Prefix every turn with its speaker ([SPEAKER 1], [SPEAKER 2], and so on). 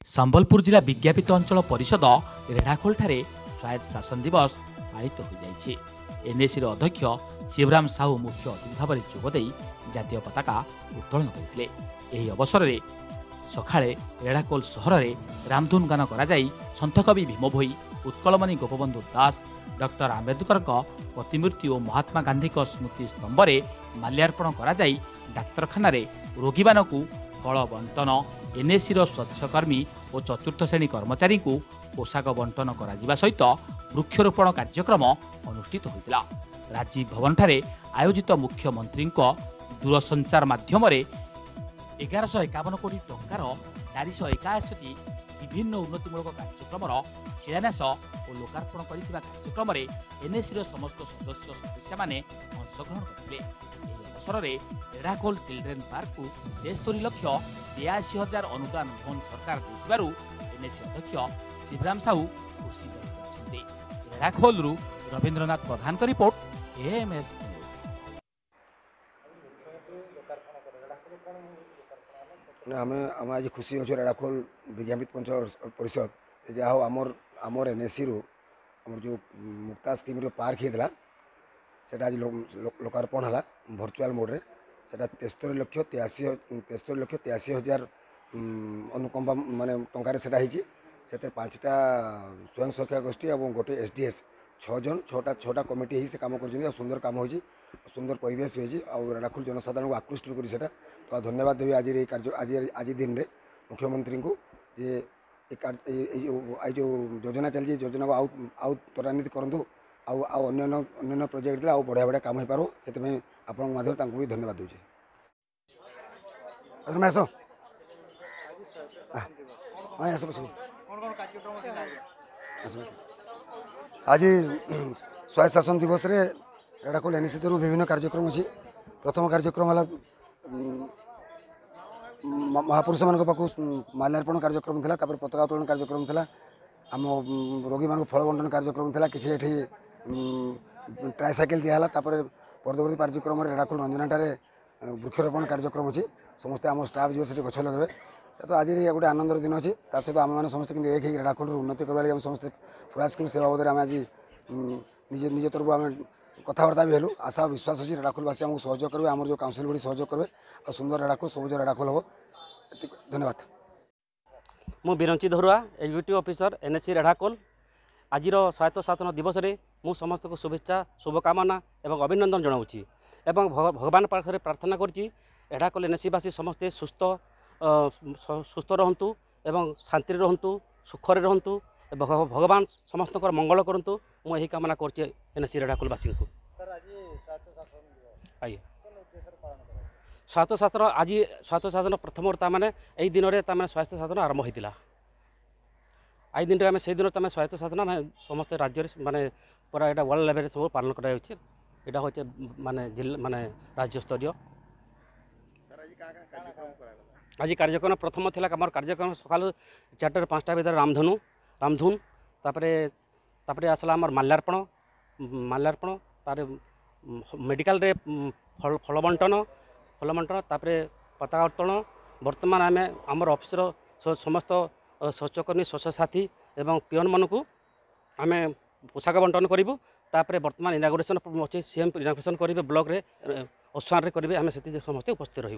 [SPEAKER 1] ସମ୍ବଲପୁର ଜିଲ୍ଲା ବିଜ୍ଞାପିତ ଅଞ୍ଚଳ ପରିଷଦ ରେଢ଼ାଖୋଲଠାରେ ସ୍ୱାୟତ୍ତ ଶାସନ ଦିବସ ପାଳିତ ହୋଇଯାଇଛି। ଏନ୍ଏସିର ଅଧ୍ୟକ୍ଷ ଶିବରାମ ସାହୁ ମୁଖ୍ୟ ଅତିଥି ଭାବରେ ଯୋଗଦେଇ ଜାତୀୟ ପତାକା ଉତ୍ତୋଳନ କରିଥିଲେ। ଏହି ଅବସରରେ ସକାଳେ ରେଢ଼ାଖୋଲ ସହରରେ ରାମଧୁନ ଗାନ କରାଯାଇ ସନ୍ଥକବି ଭୀମ ଭୋଇ, ଉତ୍କଳମଣି ଗୋପବନ୍ଧୁ ଦାସ, ଡକ୍ଟର ଆମ୍ବେଦକରଙ୍କ ପ୍ରତିମୂର୍ତ୍ତି ଓ ମହାତ୍ମା ଗାନ୍ଧୀଙ୍କ ସ୍ମୃତି ସ୍ତମ୍ଭରେ ମାଲ୍ୟାର୍ପଣ କରାଯାଇ ଡାକ୍ତରଖାନାରେ ରୋଗୀମାନଙ୍କୁ ଫଳ ବଣ୍ଟନ, ଏନ୍ଏସିର ସ୍ୱଚ୍ଛକର୍ମୀ ଓ ଚତୁର୍ଥ ଶ୍ରେଣୀ କର୍ମଚାରୀଙ୍କୁ ପୋଷାକ ବଣ୍ଟନ କରାଯିବା ସହିତ ବୃକ୍ଷରୋପଣ କାର୍ଯ୍ୟକ୍ରମ ଅନୁଷ୍ଠିତ ହୋଇଥିଲା। ରାଜୀବ ଭବନଠାରେ ଆୟୋଜିତ ମୁଖ୍ୟମନ୍ତ୍ରୀଙ୍କ ଦୂରସଞ୍ଚାର ମାଧ୍ୟମରେ 1151 କୋଟି ଟଙ୍କାର 481ଟି ବିଭିନ୍ନ ଉନ୍ନତିମୂଳକ କାର୍ଯ୍ୟକ୍ରମର ଶିଳାନ୍ୟାସ ଓ ଲୋକାର୍ପଣ କରିଥିବା କାର୍ଯ୍ୟକ୍ରମରେ ଏନ୍ଏସିର ସମସ୍ତ ସଦସ୍ୟମାନେ ଅଂଶଗ୍ରହଣ କରିଥିଲେ। ଏହି ଅବସରରେ ରେଢ଼ାଖୋଲ ଚିଲଡ୍ରେନ୍ ପାର୍କକୁ 73,82,000 ଅନୁଦାନ ମୋହନ ସରକାର ଦେଇଥିବାରୁ ଏନ୍ଏସି ଅଧ୍ୟକ୍ଷ ଶିବରାମ ସାହୁ ଖୁସି ବ୍ୟକ୍ତ କରିଛନ୍ତି। ରେଢ଼ାଖୋଲରୁ ରବୀନ୍ଦ୍ରନାଥ ପ୍ରଧାନଙ୍କ ରିପୋର୍ଟ, ଏଏମ୍ଏସ୍ ନ୍ୟୁଜ୍।
[SPEAKER 2] ଆମେ आज खुशी अच्छे रेढ़ाखोल विज्ञापित अंचल परिषद जहाँ आमर एनएसी रू आम जो मुक्ता स्कीम पार्क होता से आज लोकार्पण है भर्चुआल मोड रे। से 73,83,000 अनुकंपा माने टंकार से 5टा स्वयं सहायता गोष्ठी और गोटे एसडीएस 6 जन 6टा कमिटी ही से काम कर सुंदर काम हो सुंदर परिवेश भी रेढ़ाखोल जनसाधारण को आकृष्ट भी कर तो धन्यवाद देवी आज दिन रे मुख्यमंत्री को जे जो योजना चलती योजना को आउ त्वरान्वित करूँ अन्य प्रोजेक्ट आउ बढ़िया बढ़िया काम हो पार से आपण माध्यम भी धन्यवाद दूचे। आज स्वायत्त शासन दिवस रे रेढ़ाखोल एनएसी तरफ विभिन्न कार्यक्रम अच्छी। प्रथम कार्यक्रम है महापुरुष मान पाक माल्यार्पण कार्यक्रम था, पताका उत्तोलन कार्यक्रम था, आम रोगी मान फल बंटन कार्यक्रम था, किसी ट्राइसाइकेल दिहला। परवर्ती कार्यक्रम रेढ़ाखोल रंजनाटार वृक्षरोपण कार्यक्रम अच्छी। समस्ते आम स्टाफ जो गछ लगे तो आज गोटे आनंदर दिन अच्छी। सहित आम मैंने समस्त एक रेढ़ाखोल उन्नति करने समस्त प्रयास करूँ। से बाबद आम आज निज तरफ आम कथबार्ता भी हेलु। आशा और विश्वास अच्छी रेढ़ाखोलवासी आमको सहयोग करेंगे, आम जो काउंसिल बड़ी सहयोग करेंगे और सुंदर रेढ़ाखोल सबुज रेढ़ाखोल हम। धन्यवाद।
[SPEAKER 3] मु Biranchi Dharua executive officer NAC Redhakhol. आज स्वायत्त शासन दिवस रे मु समस्त को शुभेच्छा शुभकामना एवं अभिनंदन जनाऊँगी एवं भगवान पाखे प्रार्थना करुँची रेढ़ाखोल एनएसीवासी समस्ते सुस्थ रहतु एवं शांति रहतु सुखरे रहतु भगवान समस्त मंगल करूँ। मुझे कामना कर एनएसी रेढ़ाखोलवासी को। आइए स्वायत्त शासन आज स्वायत्त शासन प्रथम मैंने यही दिन में स्वायत्त शासन आरंभ होता। आई दिन में से दिन स्वायत्त शासन आम समस्त राज्य माने पूरा यहाँ वर्ल्ड लेवल सब पालन कर माने जिला माने राज्य स्तरीय। आज कार्यक्रम प्रथम थी आम कार्यक्रम सका 4टा 5टा भर रामधुन तापर आसला आम माल्यार्पण तार मेडिकल रे फल बंटन तापर पताका उत्तोलन। बर्तमान आम आमर ऑफिस समस्त स्वच्छकर्मी स्वच्छसाथी एवं पियन मानक आम पोशाक बंटन करूँ। तापर बर्तमान इनागुरेसन अच्छे सीएम इनागुरेसन करेंगे ब्लॉक रे ओसान रे करेंगे। आम से समस्ते उपस्थित रही।